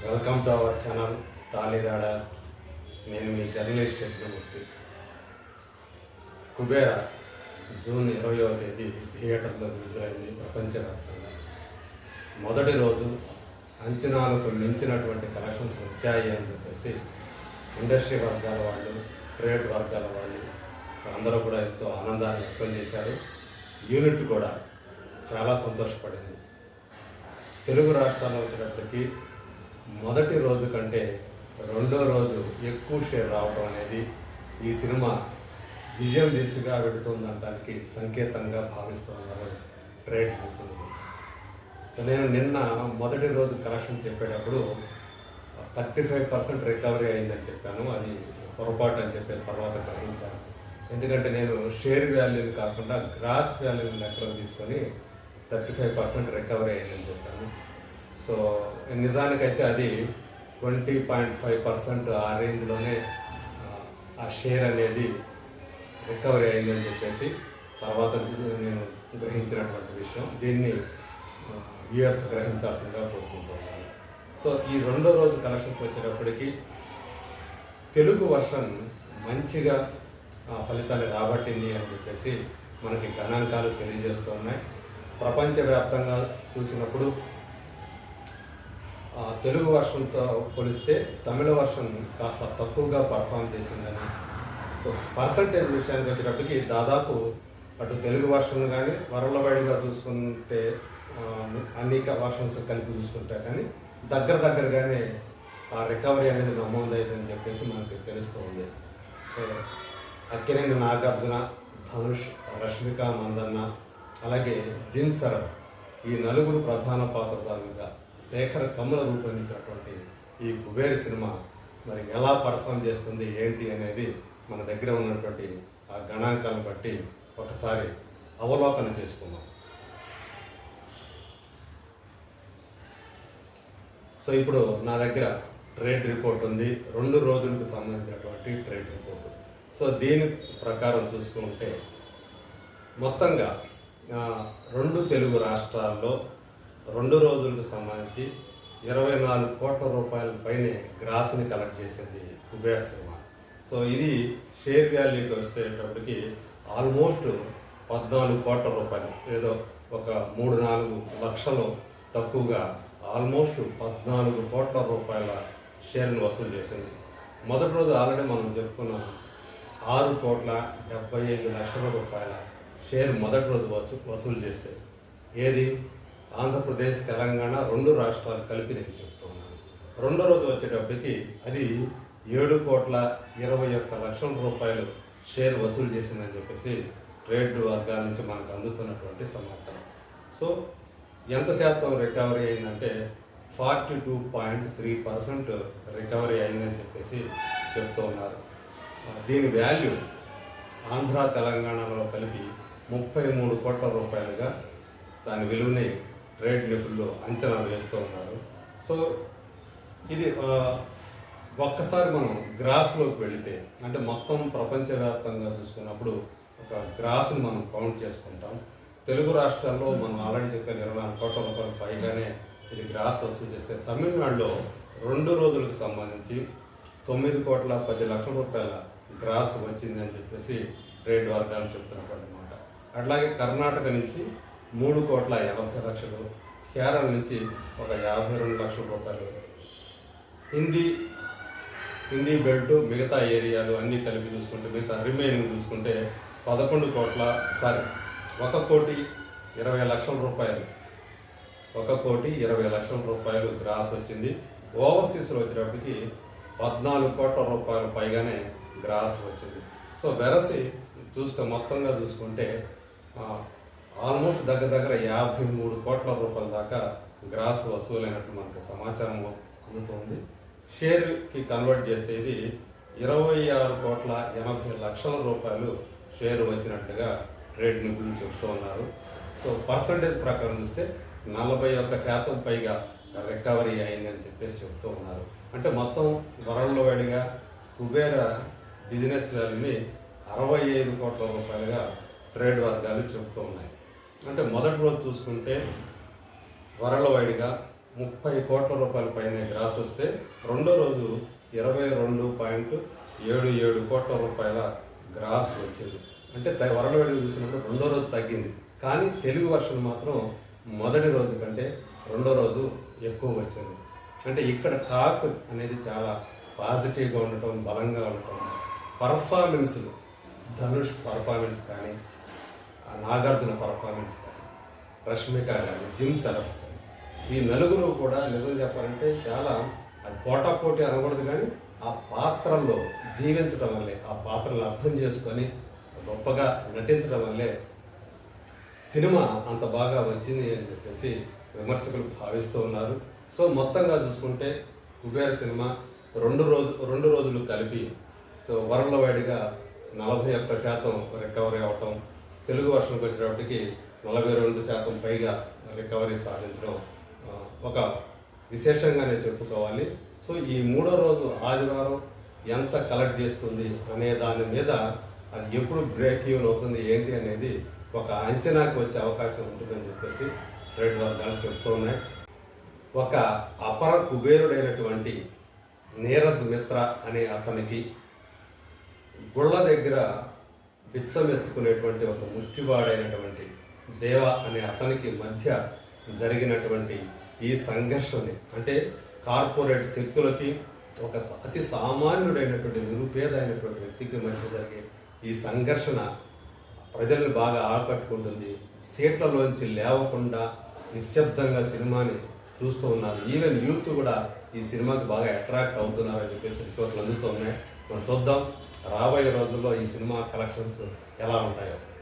Welcome to our channel Tollyrada. నేను మీ journalist Yajnamurthy. Kubera June 20వ తేదీ థియేటర్లో విడుదలైంది ప్రపంచవ్యాప్తంగా. మొదటి రోజు అంచనాలకు మించినటువంటి కలెక్షన్స్ వచ్చాయి అని చెప్పేసి ఇండస్ట్రీ వర్గాల వాళ్ళు, ట్రేడ్ వర్గాల వాళ్ళు అందరూ కూడా ఎంతో ఆనందాన్ని వ్యక్తం చేశారు. యూనిట్ కూడా చాలా సంతోషపడింది. తెలుగు రాష్ట్రాల్లో వచ్చేటప్పటికి మొదటి రోజు కంటే రెండో రోజు ఎక్కువ షేర్ రావడం అనేది ఈ సినిమా విజయం దిశగా వెళుతుందనడానికి సంకేతంగా భావిస్తున్నారు ట్రేడ్ నిపుణులు. నేను నిన్న మొదటి రోజు కలెక్షన్ చెప్పేటప్పుడు 35% రికవరీ అయిందని చెప్పాను. అది పొరపాటు అని చెప్పేసి తర్వాత గ్రహించాను. ఎందుకంటే నేను షేర్ వాల్యూని కాకుండా గ్రాస్ వాల్యూని లెక్కలో తీసుకొని 35% రికవరీ అయిందని చెప్పాను. సో నిజానికైతే అది 20.5% ఆ రేంజ్లోనే ఆ షేర్ అనేది రికవరీ అయిందని చెప్పేసి తర్వాత నేను గ్రహించినటువంటి విషయం. దీన్ని వ్యూయర్స్ గ్రహించాల్సిందిగా కోరుకుంటున్నాను. సో ఈ రెండో రోజు కలెక్షన్స్ వచ్చేటప్పటికి తెలుగు వర్షన్ మంచిగా ఫలితాన్ని రాబట్టింది అని చెప్పేసి మనకి గణాంకాలు తెలియజేస్తూ ఉన్నాయి. ప్రపంచవ్యాప్తంగా చూసినప్పుడు తెలుగు వర్షన్తో పోలిస్తే తమిళ వర్షన్ కాస్త తక్కువగా పర్ఫామ్ చేసిందని. సో పర్సంటేజ్ విషయానికి వచ్చేటప్పటికి దాదాపు అటు తెలుగు వర్షన్ కానీ వరలవాడిగా చూసుకుంటే అన్ని వర్షన్స్ కలిపి చూసుకుంటే కానీ దగ్గరగానే ఆ రికవరీ అనేది నమోదైందని చెప్పేసి మనకి తెలుస్తూ ఉంది. అక్కినేని నాగార్జున, ధనుష్, రష్మిక మందన్న, అలాగే జిమ్ సరఫ్ ఈ నలుగురు ప్రధాన పాత్రధారులుగా శేఖర్ కమ్ముల రూపొందించినటువంటి ఈ కుబేర సినిమా మరి ఎలా పర్ఫామ్ చేస్తుంది ఏంటి అనేది మన దగ్గర ఉన్నటువంటి ఆ గణాంకాలను బట్టి ఒకసారి అవలోకన చేసుకుందాం. సో ఇప్పుడు నా దగ్గర ట్రేడ్ రిపోర్ట్ ఉంది, 2 రోజులకు సంబంధించినటువంటి ట్రేడ్ రిపోర్ట్. సో దీని ప్రకారం చూసుకుంటే మొత్తంగా 2 తెలుగు రాష్ట్రాల్లో 2 రోజులకు సంబంధించి 24 కోట్ల రూపాయల పైనే గ్రాస్ని కలెక్ట్ చేసింది కుబేర సినిమా. సో ఇది షేర్ వాల్యూకి వచ్చేటప్పటికి ఆల్మోస్ట్ 14 కోట్ల రూపాయలు, ఏదో ఒక 3-4 లక్షలు తక్కువగా ఆల్మోస్ట్ 14 కోట్ల రూపాయల షేర్ని వసూలు చేసింది. మొదటి రోజు ఆల్రెడీ మనం చెప్పుకున్నాం 6,75,00,000 రూపాయల షేర్ మొదటి రోజు వసూలు చేస్తే, ఏది ఆంధ్రప్రదేశ్, తెలంగాణ 2 రాష్ట్రాలు కలిపి నేను చెప్తున్నాను. రెండో రోజు వచ్చేటప్పటికి అది 7,21,00,000 రూపాయలు షేర్ వసూలు చేసిందని చెప్పేసి ట్రేడ్ వర్గాల నుంచి మనకు అందుతున్నటువంటి సమాచారం. సో ఎంత శాతం రికవరీ అయిందంటే 42.3% రికవరీ అయిందని చెప్పేసి చెప్తూ ఉన్నారు. దీని వాల్యూ ఆంధ్ర, తెలంగాణలో కలిపి 33 కోట్ల రూపాయలుగా దాని విలువని ట్రేడ్ నిపుణులు అంచనా వేస్తూ ఉన్నారు. సో ఇది ఒక్కసారి మనం గ్రాస్లోకి వెళితే, అంటే మొత్తం ప్రపంచవ్యాప్తంగా చూసుకున్నప్పుడు ఒక గ్రాస్ని మనం కౌంట్ చేసుకుంటాం. తెలుగు రాష్ట్రాల్లో మనం ఆల్రెడీ చెప్పిన 24 కోట్ల రూపాయలు పైగానే ఇది గ్రాస్ వసూలు చేస్తే, తమిళనాడులో 2 రోజులకు సంబంధించి 9,10,00,000 రూపాయల గ్రాస్ వచ్చిందని చెప్పేసి ట్రేడ్ వర్గాలు చెప్తున్నటువంటి మాట. అట్లాగే కర్ణాటక నుంచి 3,80,00,000, కేరళ నుంచి ఒక 52,00,000 రూపాయలు, హిందీ బెల్ట్ మిగతా ఏరియాలు అన్నీ కలిపి చూసుకుంటే, మిగతా రిమైనింగ్ చూసుకుంటే 1,20,00,000 రూపాయలు, 1,20,00,000 రూపాయలు గ్రాస్ వచ్చింది. ఓవర్సీస్లో వచ్చేటప్పటికి 14 కోట్ల రూపాయలు పైగానే గ్రాస్ వచ్చింది. సో వెరసి చూస్తే మొత్తంగా చూసుకుంటే ఆల్మోస్ట్ దగ్గర 53 కోట్ల రూపాయల దాకా గ్రాస్ వసూలైనట్లు మనకు సమాచారం అందుతుంది. షేర్కి కన్వర్ట్ చేస్తే ఇది 26,80,00,000 రూపాయలు షేర్ వచ్చినట్టుగా ట్రేడ్ నిపుణులు చెప్తూ ఉన్నారు. సో పర్సంటేజ్ ప్రకారం చూస్తే 41% పైగా రికవరీ అయిందని చెప్పేసి చెప్తూ ఉన్నారు. అంటే మొత్తం వరల్డ్ వైడ్గా కుబేర బిజినెస్ వాల్యూని 65 కోట్ల రూపాయలుగా ట్రేడ్ వర్గాలు చెబుతూ ఉన్నాయి. అంటే మొదటి రోజు చూసుకుంటే వరల్డ్ వైడ్గా 30 కోట్ల రూపాయల పైన గ్రాస్ వస్తే రెండో రోజు 22.77 కోట్ల రూపాయల గ్రాస్ వచ్చింది. అంటే వరల్డ్ వైడ్ చూసినప్పుడు రెండో రోజు తగ్గింది, కానీ తెలుగు వర్షన్ మాత్రం మొదటి రోజు కంటే రెండో రోజు ఎక్కువ వచ్చింది. అంటే ఇక్కడ టాక్ అనేది చాలా పాజిటివ్గా ఉండటం, బలంగా ఉండటం. పర్ఫార్మెన్స్లు, ధనుష్ పర్ఫార్మెన్స్ కానీ, నాగార్జున పర్ఫార్మెన్స్ కానీ, రష్మిక కానీ, జిమ్ సరఫ్ కానీ, ఈ నలుగురు కూడా నిజం చెప్పాలంటే చాలా అది పోటాపోటీ అనకూడదు, కానీ ఆ పాత్రల్లో జీవించడం వల్లే, ఆ పాత్రలు అర్థం చేసుకొని గొప్పగా నటించడం వల్లే సినిమా అంత బాగా వచ్చింది అని చెప్పేసి విమర్శకులు భావిస్తూ ఉన్నారు. సో మొత్తంగా చూసుకుంటే కుబేర సినిమా రెండు రోజులు కలిపి సో వరల్డ్ వైడ్గా 41% రికవరీ అవటం, తెలుగు వర్షన్కి వచ్చేటప్పటికి 42% పైగా రికవరీ సాధించడం ఒక విశేషంగానే చెప్పుకోవాలి. సో ఈ మూడో రోజు ఆదివారం ఎంత కలెక్ట్ చేస్తుంది అనే దాని మీద అది ఎప్పుడు బ్రేక్ ఈవెన్ అవుతుంది ఏంటి అనేది ఒక అంచనాకి వచ్చే అవకాశం ఉంటుందని చెప్పేసి ట్రేడ్ వర్గాలు చెప్తూ ఉన్నాయి. ఒక అపర కుబేరుడైనటువంటి నీరజ్ మిత్ర అనే అతనికి గుళ్ళ దగ్గర బిచ్చమెత్తుకునేటువంటి ఒక ముష్టివాడైనటువంటి దేవ అనే అతనికి మధ్య జరిగినటువంటి ఈ సంఘర్షణని, అంటే కార్పొరేట్ శక్తులకి ఒక అతి సామాన్యుడైనటువంటి నిరుపేద అయినటువంటి వ్యక్తికి మధ్య జరిగే ఈ సంఘర్షణ ప్రజల్ని బాగా ఆకట్టుకుంటుంది. సీట్లలోంచి లేవకుండా నిశ్శబ్దంగా సినిమాని చూస్తూ ఉన్నారు. ఈవెన్ యూత్ కూడా ఈ సినిమాకి బాగా అట్రాక్ట్ అవుతున్నారని చెప్పేసి రిపోర్ట్లు అందుతున్నాయి. మనం చూద్దాం రాబోయే రోజుల్లో ఈ సినిమా కలెక్షన్స్ ఎలా ఉంటాయో.